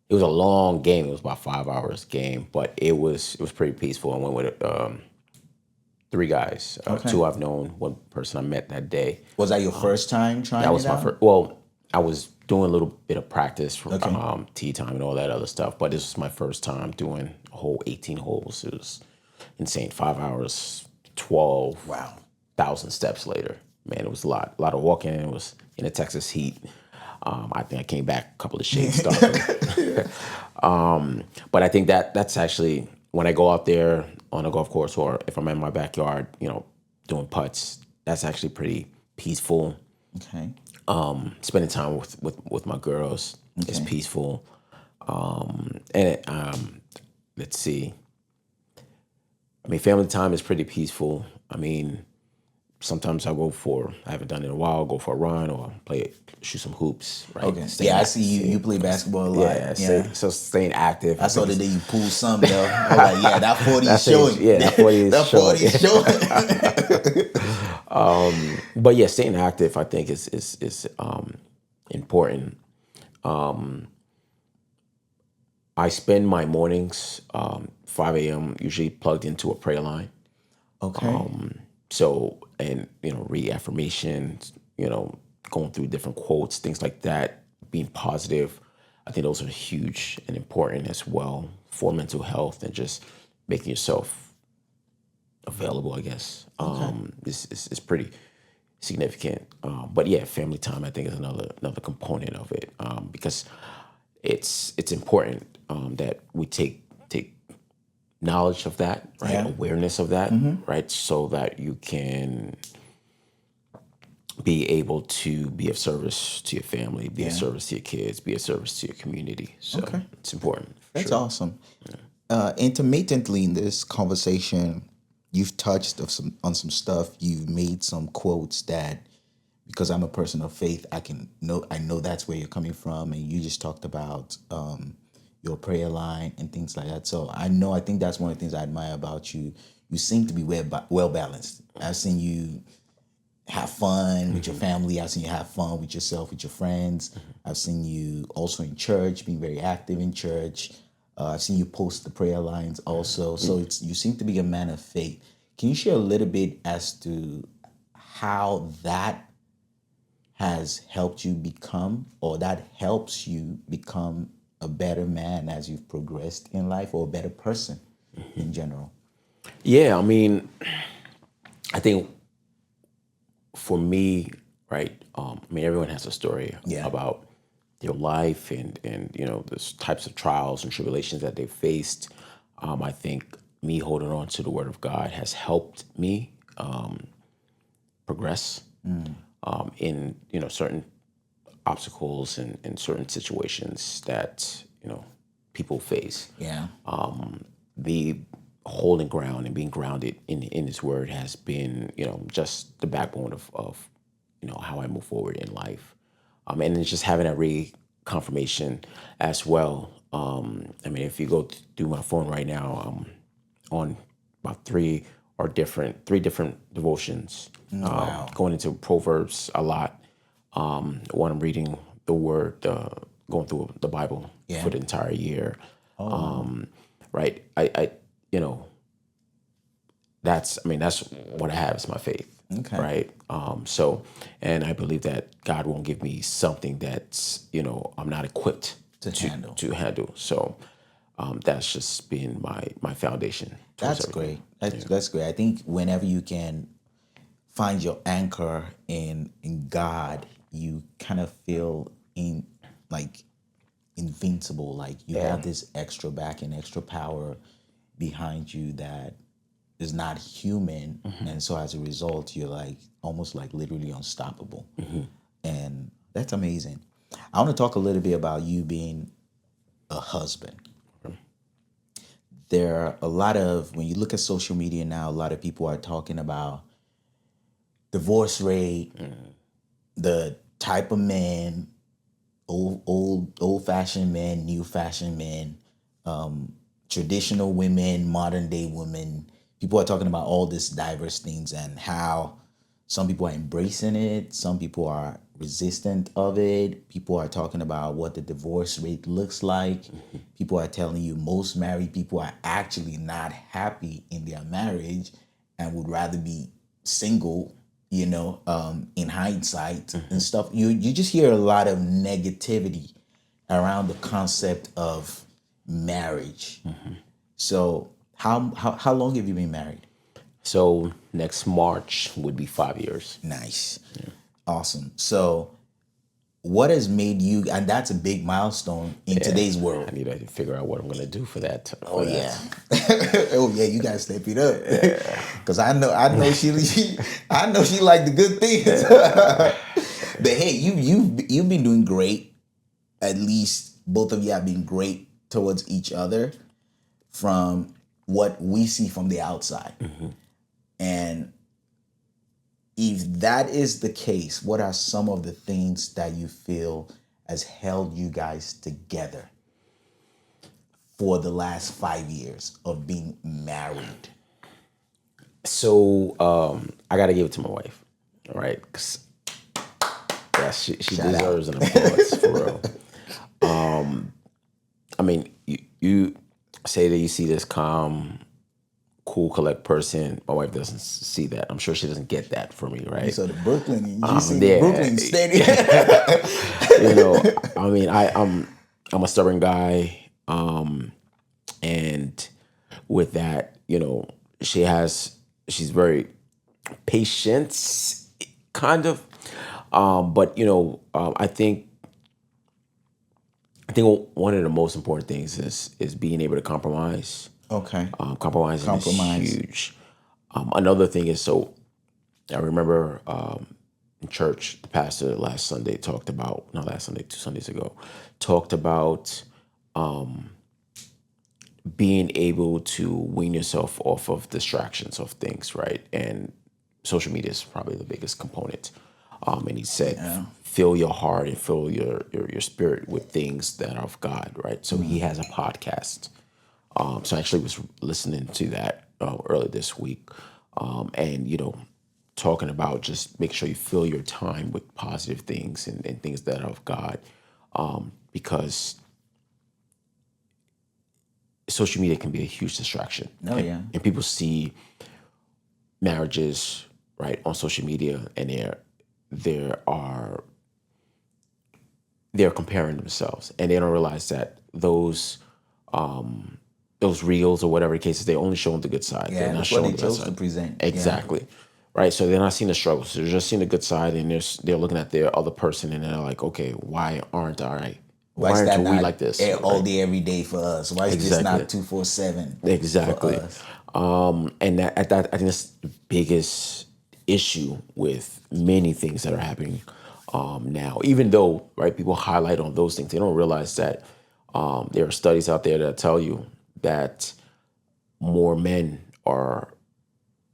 a long game. It was about 5 hours game, but it was pretty peaceful. I went with three guys, Okay. two I've known, one person I met that day. Was that your first time trying That it was my out? first. Well, I was doing a little bit of practice for Okay. tee time and all that other stuff, but this was my first time doing a whole 18 holes. It was insane. 5 hours, Wow. 12,000 steps later. Man, it was a lot of walking. It was in the Texas heat. I think I came back a couple of shades darker. But I think that's actually when I go out there on a golf course or if I'm in my backyard, doing putts. That's actually pretty peaceful. Okay. Spending time with my girls is Okay. peaceful. And let's see. I mean, family time is pretty peaceful. I mean, sometimes I haven't done it in a while, I'll go for a run or shoot some hoops, right? Okay. Yeah, I see you. You play basketball a lot. Yeah, Yeah. so staying active. I I saw think the day you pulled some though. I was like, yeah, that 40 is that's it. showing. Yeah, that 40 is That showing. 40 is showing. But yeah, staying active, I think is important. I spend my mornings 5 a.m. usually plugged into a prayer line. Okay. So and read affirmations, going through different quotes, things like that, being positive. I think those are huge and important as well for mental health and just making yourself available, I guess. Is pretty significant. But yeah, family time I think is another component of it, because it's important that we take knowledge of that, right? Yeah. Awareness of that, right? So that you can be able to be of service to your family, be of Yeah. service to your kids, be of service to your community. So Okay. it's important, for That's sure. awesome. Intermittently in this conversation, you've touched on some stuff. You've made some quotes that, because I'm a person of faith, I know that's where you're coming from, and you just talked about your prayer line and things like that. So I think that's one of the things I admire about you. You seem to be well balanced. I've seen you have fun with your family. I've seen you have fun with yourself, with your friends. I've seen you also in church, being very active in church. I've seen you post the prayer lines also. So you seem to be a man of faith. Can you share a little bit as to how that has helped you become, or that helps you become a better man as you've progressed in life, or a better person in general? Yeah, I mean, I think for me, right? I mean, everyone has a story Yeah. about their life and the types of trials and tribulations that they faced. I think me holding on to the Word of God has helped me progress in certain obstacles and certain situations that people face. Yeah. The holding ground and being grounded in His Word has been just the backbone of how I move forward in life, and it's just having that reconfirmation as well. I mean, if you go through my phone right now, on about three different devotions, Wow. going into Proverbs a lot. When I'm reading the Word, going through the Bible for Yeah. the entire year, Oh, right? I you know that's I mean that's what I have is my faith, okay. right? So, and I believe that God won't give me something that's I'm not equipped To to handle. handle. So, that's just been my foundation towards That's everything. great. That's great. I think whenever you can find your anchor in God, you kind of feel in like invincible. Like you Yeah. have this extra back and extra power behind you that is not human, and so as a result, you're like almost like literally unstoppable, and that's amazing. I want to talk a little bit about you being a husband. There are a lot of, when you look at social media now, a lot of people are talking about divorce rate, the type of men, old fashioned men, new fashioned men, traditional women, modern day women. People are talking about all these diverse things and how some people are embracing it, some people are resistant of it. People are talking about what the divorce rate looks like. People are telling you most married people are actually not happy in their marriage and would rather be single, in hindsight and stuff. You just hear a lot of negativity around the concept of marriage. So how long have you been married? So next March would be 5 years. Nice. Awesome. So what has made you, and that's a big milestone in Yeah, today's I world. need to figure out what I'm gonna do for that. Oh yeah. Oh yeah, you gotta step it up. Cause I know she like the good things. But hey, you've been doing great. At least both of you have been great towards each other from what we see from the outside. And if that is the case, what are some of the things that you feel has held you guys together for the last 5 years of being married? So I got to give it to my wife, all right? 'Cause, yeah, she Shout out. deserves an applause for real. I mean, you say that you see this calm, cool, collect person. My wife doesn't see that. I'm sure she doesn't get that from me, You right? saw the Brooklyn, you see the Yeah, Brooklyn Stadium. I mean, I'm a stubborn guy, and with that, she's very patient, kind of. But I think one of the most important things is being able to compromise. Okay. Compromising is Compromise. huge. Another thing is, so I remember in church, the pastor last Sunday talked about, not last Sunday, 2 Sundays ago, talked about being able to wean yourself off of distractions of things, right? And social media is probably the biggest component. And he said, fill your heart and fill your spirit with things that are of God, right? So he has a podcast. So I actually was listening to that earlier this week, and talking about just make sure you fill your time with positive things and things that are of God, because social media can be a huge distraction. Oh, yeah. And people see marriages right on social media, and there they're comparing themselves, and they don't realize that those reels or whatever the case is, they only showing the good side. Yeah, They're not that's what showing they the bad chose to side. present. Exactly. Right. So they're not seeing the struggles. They're just seeing the good side, and they're looking at their other person, and they're like, okay, why aren't I? Why Why is that aren't we not like this? all Right? day, every day for us? Why is this Exactly. not 247 for Exactly. us? And that I think that's the biggest issue with many things that are happening now. Even though right people highlight on those things, they don't realize that there are studies out there that tell you that more men are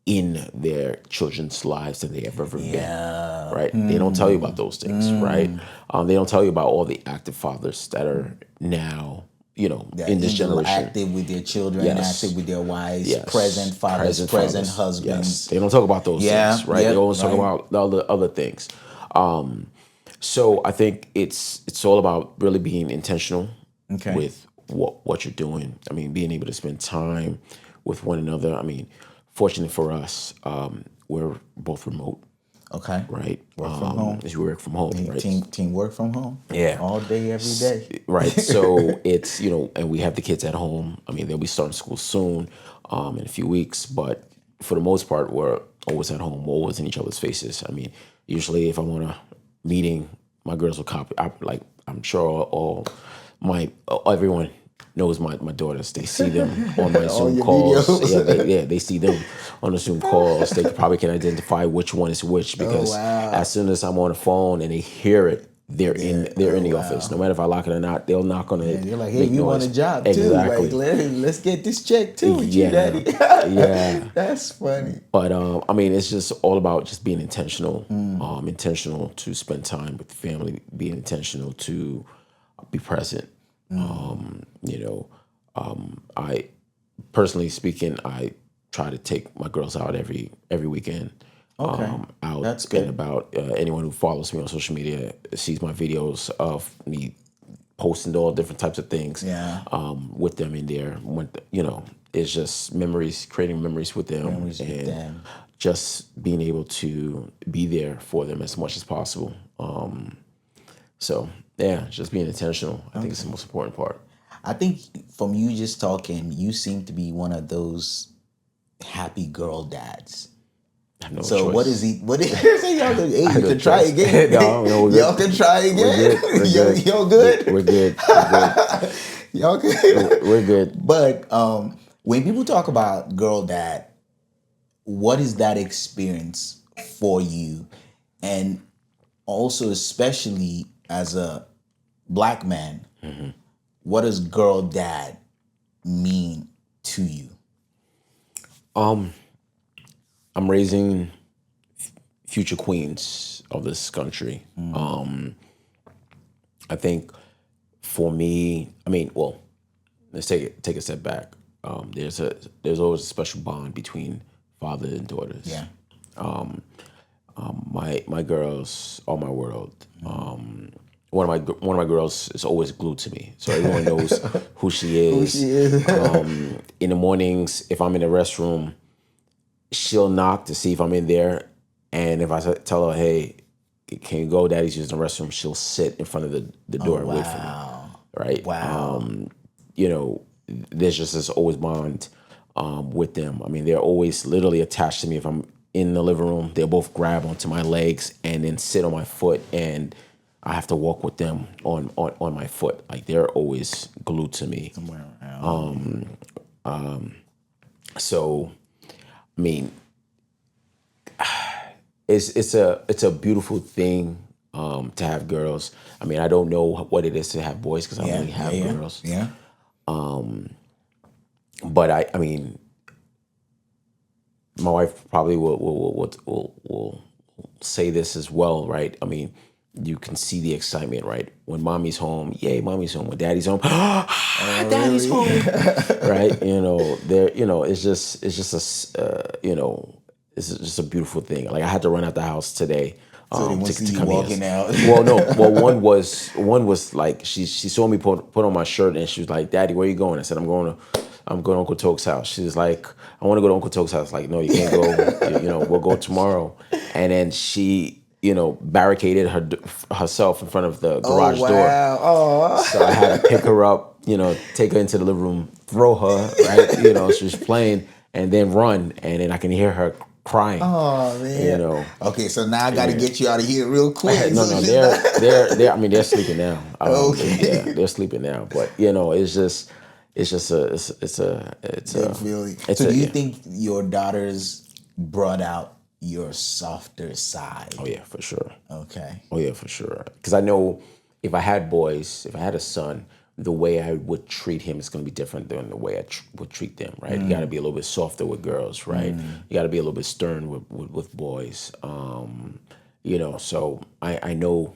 in their children's lives than they have ever been. Yeah. Right? They don't tell you about those things, right? They don't tell you about all the active fathers that are now, They're in this generation. active with their children, Yes. active with their wives, Yes. present fathers, present fathers. Yes. husbands. They don't talk about those Yeah, things, right? They yep, always talk right. about the other things. So I think it's all about really being intentional Okay. with what you're doing. I mean, being able to spend time with one another. I mean, fortunate for us, we're both remote, Okay. right? Work from home. As we work from home, right? Team work from home. Yeah. All day, every day. Right. So it's, and we have the kids at home. I mean, they'll be starting school soon, in a few weeks, but for the most part, we're always at home, always in each other's faces. I mean, usually if I want a meeting, my girls will copy. I'm sure all everyone knows my daughters. They see them on my All Zoom your calls. videos. They see them on the Zoom calls. They probably can identify which one is which, because wow. as soon as I'm on the phone and they hear it, they're in the wow. office. No matter if I lock it or not, they'll knock on it. And you're like, hey, make we want noise. a job too. Exactly. Like, let's get this check too with you, Yeah. daddy. Yeah. That's funny. But I mean, it's just all about just being intentional. Intentional to spend time with the family. Being intentional to be present. I personally speaking, I try to take my girls out every weekend. Okay. Out That's good. and about. Anyone who follows me on social media sees my videos of me posting all different types of things. Yeah. With them in there. It's just memories, creating memories with them, Memories with and them. just being able to be there for them as much as possible. So yeah, just being intentional. I think it's the most important part. I think from you just talking, you seem to be one of those happy girl dads. I have no So choice. what is he? What is hey, y'all? Hey, you no can try choice. again. No, we're good. Y'all can try again. We're good. We're good. Y'all good. We're good. We're good. Y'all good. We're good. But when people talk about girl dad, what is that experience for you? And also, especially as a black man, what does girl dad mean to you? I'm raising future queens of this country. I think for me, I mean, well, let's take a step back. There's always a special bond between father and daughters. Yeah. My girls are my world. One of my girls is always glued to me, so everyone knows who she is. Who she is. In the mornings, if I'm in the restroom, she'll knock to see if I'm in there, and if I tell her, "Hey, can you go? Daddy's using the restroom," she'll sit in front of the door and wait for me. Right? Wow. There's just this always bond with them. I mean, they're always literally attached to me. If I'm in the living room, they'll both grab onto my legs and then sit on my foot, and I have to walk with them on my foot. Like, they're always glued to me. So, I mean, it's a beautiful thing to have girls. I mean, I don't know what it is to have boys because I Yeah, only yeah, have yeah, girls. yeah. But I mean, my wife probably will say this as well, right? I mean, you can see the excitement, right? When mommy's home, yay, mommy's home. When daddy's home, Oh, daddy's really? home, right? It's just it's just a beautiful thing. Like I had to run out the house today, So they won't see to you come here. walking out. Well, no, well, one was like she saw me put on my shirt and she was like, "Daddy, where you going?" I said, I'm going to Uncle Toke's house." She was like, "I want to go to Uncle Toke's house." Like, no, you can't go. We'll go tomorrow. And then she, barricaded herself in front of the Oh, garage door. wow. Oh. So I had to pick her up, take her into the living room, throw her, right? She was playing, and then run, and then I can hear her crying. Oh, You man. know, Okay, so now I got to yeah. get you out of here real quick. No, So no, she's not- they're. I mean, they're sleeping now. Okay. They're sleeping now. But it's just Good feeling. it's So a do you yeah. think your daughters brought out your softer side? Oh yeah, for sure. Okay. Oh yeah, for sure. Because I know if I had boys, if I had a son, the way I would treat him is going to be different than the way I would treat them. Right? You got to be a little bit softer with girls, right? You got to be a little bit stern with boys. So I know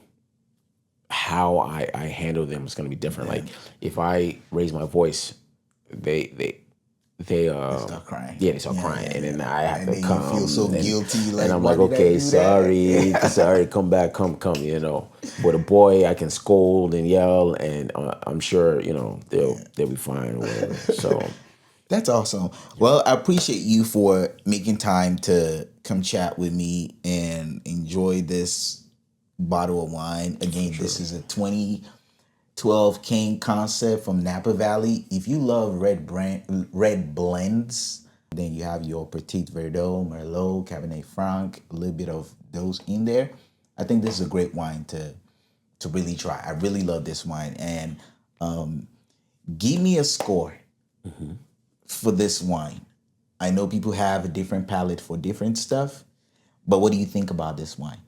how I handle them is going to be different. Like if I raise my voice, they they Start crying. yeah, they start Yeah, crying, yeah, and then yeah. I have And to then you feel come, so guilty, and like, I'm why like, did I okay, do that? sorry, sorry, come back, come, With a boy, I can scold and yell, and I'm sure they'll be fine or whatever. So That's awesome. Well, I appreciate you for making time to come chat with me and enjoy this bottle of wine. Again, this is a 2012 King concept from Napa Valley. If you love red blends, then you have your Petit Verdot, Merlot, Cabernet Franc, a little bit of those in there. I think this is a great wine to really try. I really love this wine. And give me a score for this wine. I know people have a different palate for different stuff, but what do you think about this wine?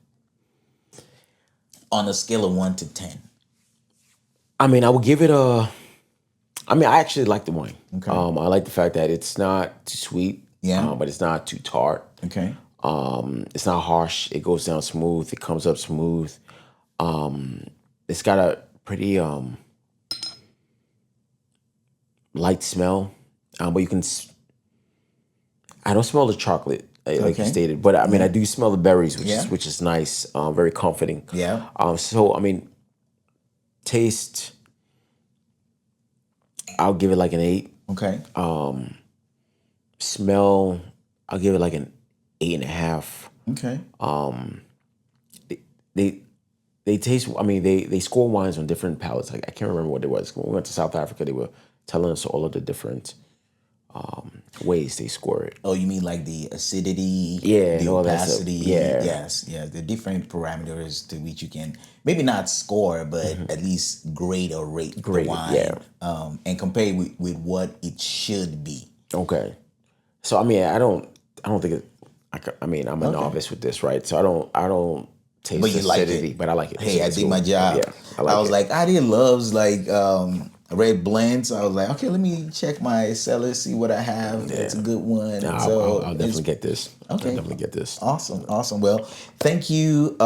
On a scale of 1 to 10. I mean, I would give it a. I mean, I actually like the wine. Okay. I like the fact that it's not too sweet, Yeah. but it's not too tart. Okay. It's not harsh. It goes down smooth. It comes up smooth. It's got a pretty light smell, but you can. I don't smell the chocolate like you Okay. stated, but I mean I do smell the berries, Yeah. which is nice. Very comforting. Yeah. So I mean, taste. I'll give it like an 8. Okay. Smell. I'll give it like an 8.5. Okay. They they taste. I mean, they score wines on different palates. Like I can't remember what it was. When we went to South Africa, they were telling us all of the different ways they score it. Oh, you mean like the acidity, Yeah, the and all that stuff. opacity? Yeah. Yes, yeah, the different parameters to which you can maybe not score, but at least grade or rate the Grade it, wine, yeah. and compare it with what it should be. Okay. So I mean, I don't think it. I mean, I'm a novice with this, right? So I don't taste But the you like acidity, it. but I like it. Hey, I It's did cool. my job. Yeah, I I was it. like, Adi loves like red blends. So I was like, okay, let me check my cellar, see what I have. That's a good one. Nah, So I'll definitely get this. Okay. I'll definitely get this. Awesome, awesome. Well, thank you,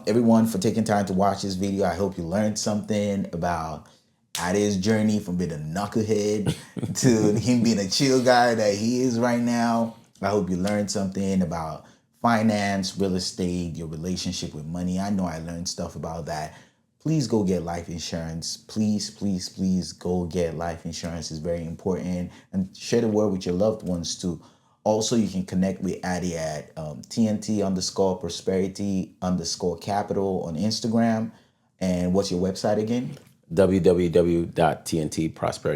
everyone, for taking time to watch this video. I hope you learned something about Ade's journey from being a knucklehead to him being a chill guy that he is right now. I hope you learned something about finance, real estate, your relationship with money. I know I learned stuff about that. Please go get life insurance. Please, please, please go get life insurance. It's very important. And share the word with your loved ones too. Also, you can connect with Addy at TnT _ prosperity _ capital on Instagram. And what's your website again?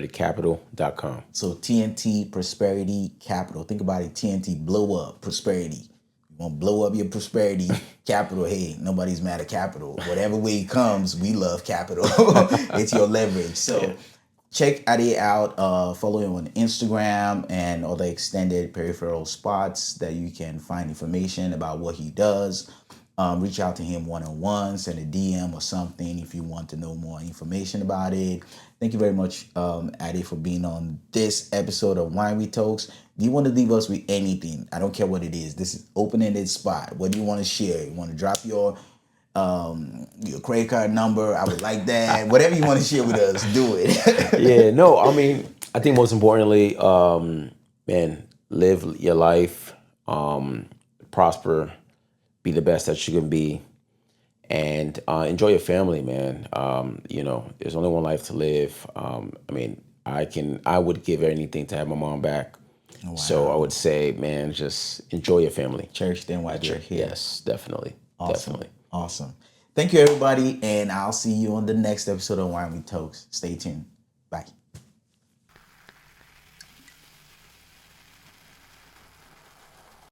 www.tntprosperitycapital.com. So TnT Prosperity Capital. Think about it. TnT blow up prosperity. You want to blow up your prosperity capital. Hey, nobody's mad at capital. Whatever way it comes, we love capital. It's your leverage. So check Ade out. Follow him on Instagram and other extended peripheral spots that you can find information about what he does. Reach out to him one on one, send a DM or something if you want to know more information about it. Thank you very much, Ade, for being on this episode of Wine We Talks. Do you want to leave us with anything? I don't care what it is. This is open-ended spot. What do you want to share? You want to drop your credit card number? I would like that. Whatever you want to share with us, do it. Yeah, no, I mean, I think most importantly, man, live your life, prosper, be the best that you can be, and enjoy your family, man. There's only one life to live. I mean, I would give anything to have my mom back. Wow. So I would say, man, just enjoy your family. Cherish them while they're here. Yes, definitely, Awesome. definitely. Awesome. Thank you, everybody, and I'll see you on the next episode of Wine We Talks. Stay tuned. Bye.